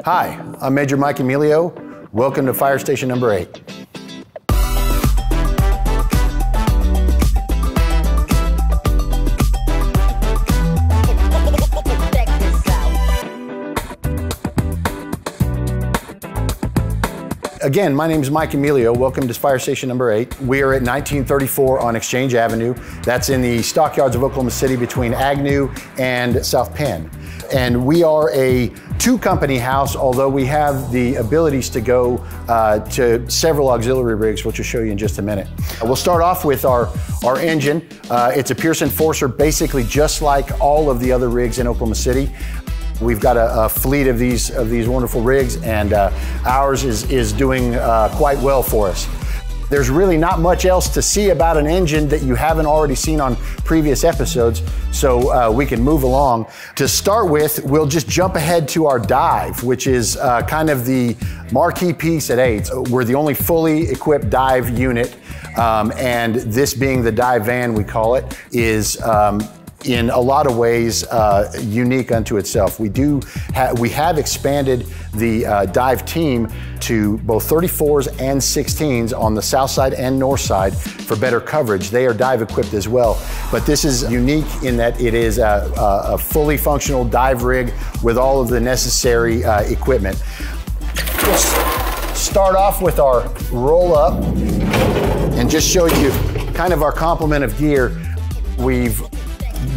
Hi, I'm Major Emillio. Welcome to Fire Station number 8. Again, my name is Mike Emillio. Welcome to Fire Station number 8. We are at 1934 on Exchange Avenue. That's in the stockyards of Oklahoma City between Agnew and South Penn. And we are a two-company house, although we have the abilities to go to several auxiliary rigs, which I'll show you in just a minute. We'll start off with our engine. It's a Pearson Forcer, basically just like all of the other rigs in Oklahoma City. We've got a fleet of these wonderful rigs, and ours is doing quite well for us. There's really not much else to see about an engine that you haven't already seen on previous episodes, so we can move along. To start with, we'll just jump ahead to our dive, which is kind of the marquee piece at 8. We're the only fully equipped dive unit, and this being the dive van, we call it, is in a lot of ways unique unto itself. We have expanded the dive team to both 34s and 16s on the south side and north side for better coverage. They are dive equipped as well, but this is unique in that it is a fully functional dive rig with all of the necessary equipment. We'll start off with our roll up and just show you kind of our complement of gear. We've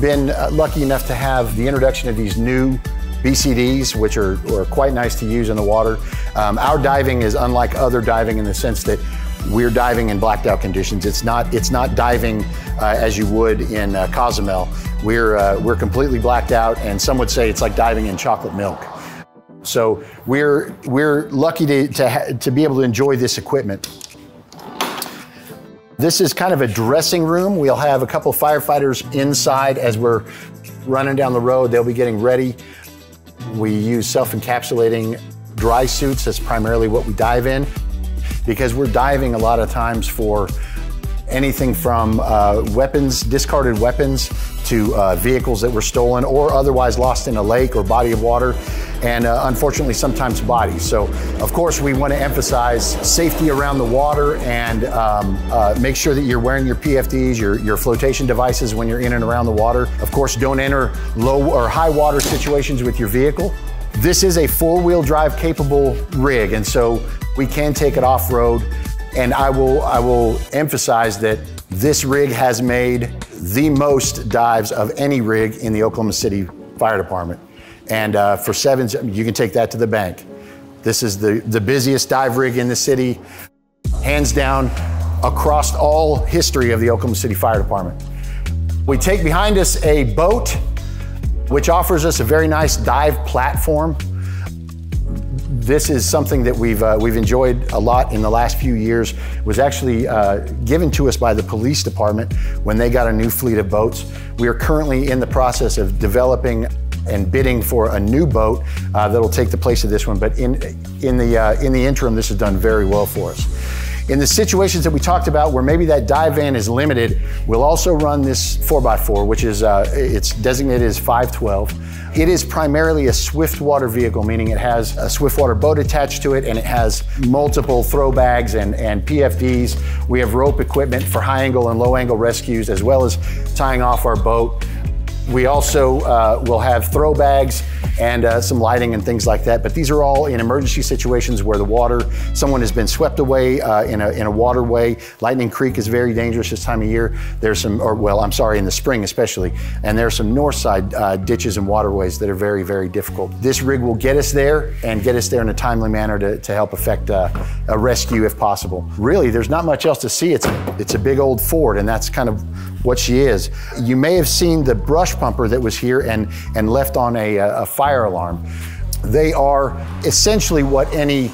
been lucky enough to have the introduction of these new BCDs, which are quite nice to use in the water. Our diving is unlike other diving in the sense that we're diving in blacked out conditions. It's not diving as you would in Cozumel. We're completely blacked out, and some would say it's like diving in chocolate milk. So we're lucky to be able to enjoy this equipment. This is kind of a dressing room. We'll have a couple firefighters inside as we're running down the road. They'll be getting ready. We use self-encapsulating dry suits. That's primarily what we dive in, because we're diving a lot of times for anything from weapons, discarded weapons, to vehicles that were stolen or otherwise lost in a lake or body of water, and unfortunately sometimes bodies. So of course we want to emphasize safety around the water and make sure that you're wearing your PFDs, your flotation devices when you're in and around the water. Of course, don't enter low or high water situations with your vehicle. This is a 4-wheel drive capable rig, and so we can take it off-road. And I will emphasize that this rig has made the most dives of any rig in the Oklahoma City Fire Department. And for 7s, you can take that to the bank. This is the busiest dive rig in the city, hands down, across all history of the Oklahoma City Fire Department. We take behind us a boat, which offers us a very nice dive platform. This is something that we've enjoyed a lot in the last few years. It was actually given to us by the police department when they got a new fleet of boats. We are currently in the process of developing and bidding for a new boat that'll take the place of this one. But in the interim, this has done very well for us. In the situations that we talked about where maybe that dive van is limited, we'll also run this 4x4, which is it's designated as 512. It is primarily a swift water vehicle, meaning it has a swift water boat attached to it, and it has multiple throw bags and PFDs. We have rope equipment for high angle and low angle rescues, as well as tying off our boat. We also will have throw bags and some lighting and things like that. But these are all in emergency situations where someone has been swept away in a waterway. Lightning Creek is very dangerous this time of year. There's in the spring especially. And there are some north side ditches and waterways that are very, very difficult. This rig will get us there and get us there in a timely manner to help effect a rescue if possible. Really, there's not much else to see. It's a big old Ford, and that's kind of what she is. You may have seen the brush pumper that was here and left on a fire alarm. They are essentially what any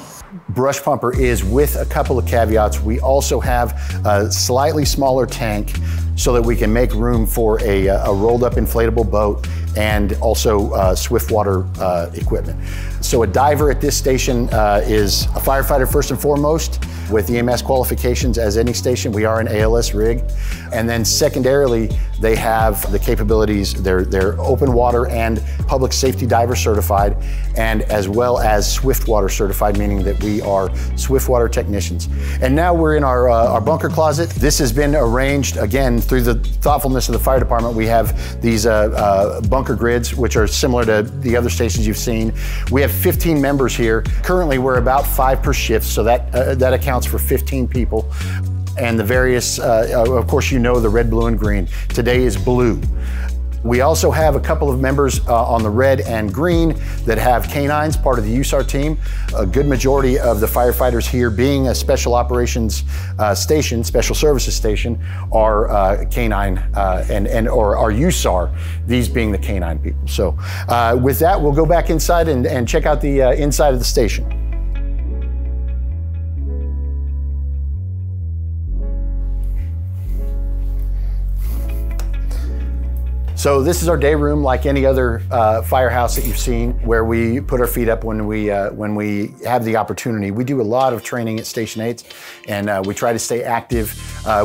brush pumper is, with a couple of caveats. We also have a slightly smaller tank so that we can make room for a rolled up inflatable boat and also swift water equipment. So a diver at this station is a firefighter first and foremost, with EMS qualifications as any station. We are an ALS rig. And then secondarily, they have the capabilities, they're open water and public safety diver certified, and as well as swift water certified, meaning that we are swift water technicians. And now we're in our bunker closet. This has been arranged, again, through the thoughtfulness of the fire department. We have these bunker grids, which are similar to the other stations you've seen. We have 15 members here. Currently, we're about 5 per shift, so that accounts for 15 people. And the various, of course, you know the red, blue, and green. Today is blue. We also have a couple of members on the red and green that have canines, part of the USAR team. A good majority of the firefighters here, being a special operations station, special services station, are canine or are USAR, these being the canine people. So with that, we'll go back inside and check out the inside of the station. So this is our day room, like any other firehouse that you've seen, where we put our feet up when we have the opportunity. We do a lot of training at Station 8, and we try to stay active.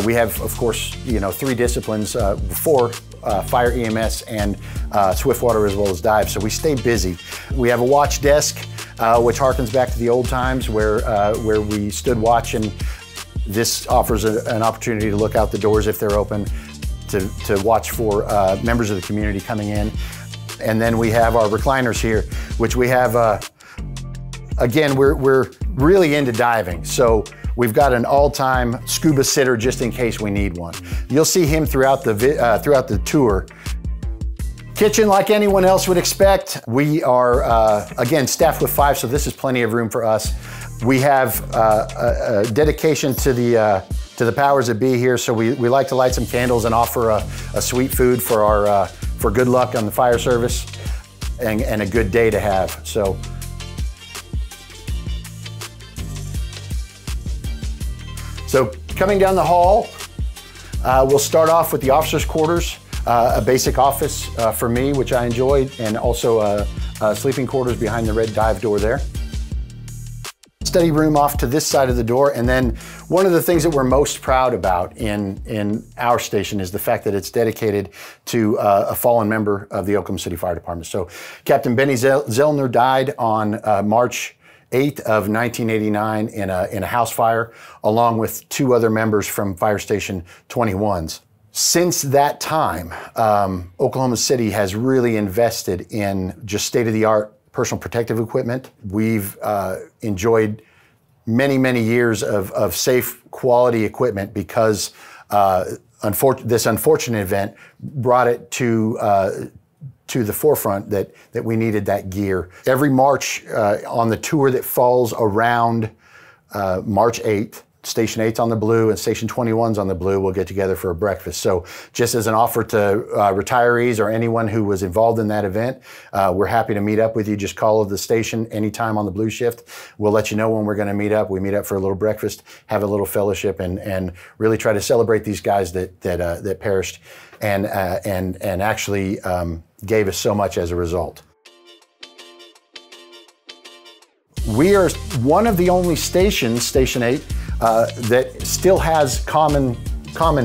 We have, of course, 3 disciplines, 4, fire, EMS, and swift water, as well as dive. So we stay busy. We have a watch desk, which harkens back to the old times where we stood watch, and this offers an opportunity to look out the doors if they're open, to watch for members of the community coming in. And then we have our recliners here, which we have, again, we're really into diving. So we've got an all-time scuba sitter just in case we need one. You'll see him throughout the tour. Kitchen, like anyone else would expect. We are, again, staffed with 5, so this is plenty of room for us. We have a dedication to the powers that be here, so we like to light some candles and offer a sweet food for good luck on the fire service and a good day to have. So coming down the hall, we'll start off with the officers' quarters, a basic office for me, which I enjoyed, and also sleeping quarters behind the red dive door there. Study room off to this side of the door, and then one of the things that we're most proud about in our station is the fact that it's dedicated to a fallen member of the Oklahoma City Fire Department. So Captain Benny Zellner died on March 8th of 1989 in a house fire, along with 2 other members from Fire Station 21s. Since that time, Oklahoma City has really invested in just state-of-the-art personal protective equipment. We've enjoyed many, many years of safe, quality equipment because this unfortunate event brought it to the forefront that we needed that gear. Every March on the tour that falls around March 8th, Station 8's on the blue and Station 21's on the blue, we'll get together for a breakfast. So just as an offer to retirees or anyone who was involved in that event, we're happy to meet up with you. Just call the station anytime on the blue shift. We'll let you know when we're gonna meet up. We meet up for a little breakfast, have a little fellowship, and really try to celebrate these guys that perished and actually gave us so much as a result. We are one of the only stations, Station 8, that still has common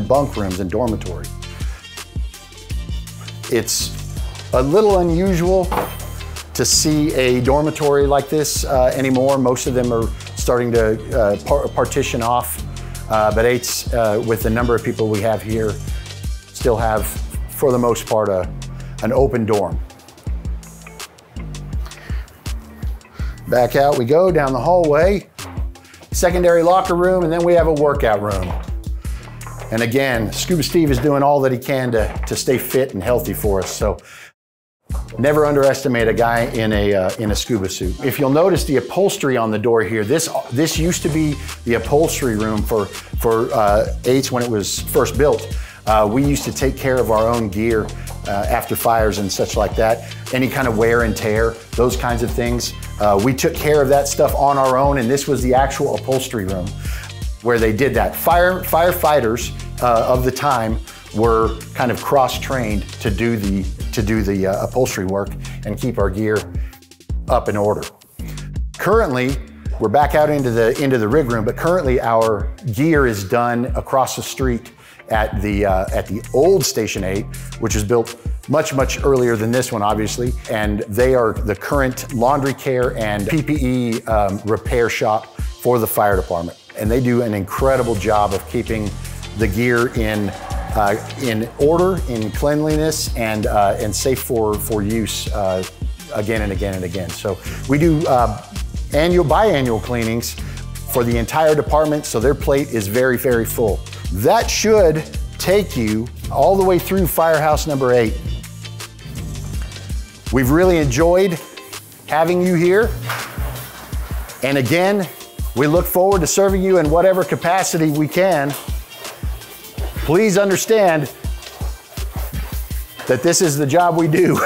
bunk rooms and dormitory. It's a little unusual to see a dormitory like this anymore. Most of them are starting to partition off, but 8s, with the number of people we have here, still have, for the most part, an open dorm. Back out we go down the hallway, secondary locker room, and then we have a workout room. And again, Scuba Steve is doing all that he can to stay fit and healthy for us. So never underestimate a guy in a scuba suit. If you'll notice the upholstery on the door here, this used to be the upholstery room for 8s when it was first built. We used to take care of our own gear after fires and such like that. Any kind of wear and tear, those kinds of things. We took care of that stuff on our own, and this was the actual upholstery room where they did that. Firefighters of the time we're kind of cross-trained to do the upholstery work and keep our gear up in order. Currently, we're back out into the rig room, but currently our gear is done across the street at the old Station 8, which was built much earlier than this one, obviously. And they are the current laundry care and PPE repair shop for the fire department. And they do an incredible job of keeping the gear in order, in cleanliness, and safe for use again and again and again. So we do biannual cleanings for the entire department, so their plate is very full. That should take you all the way through Firehouse number 8. We've really enjoyed having you here. And again, we look forward to serving you in whatever capacity we can. Please understand that this is the job we do.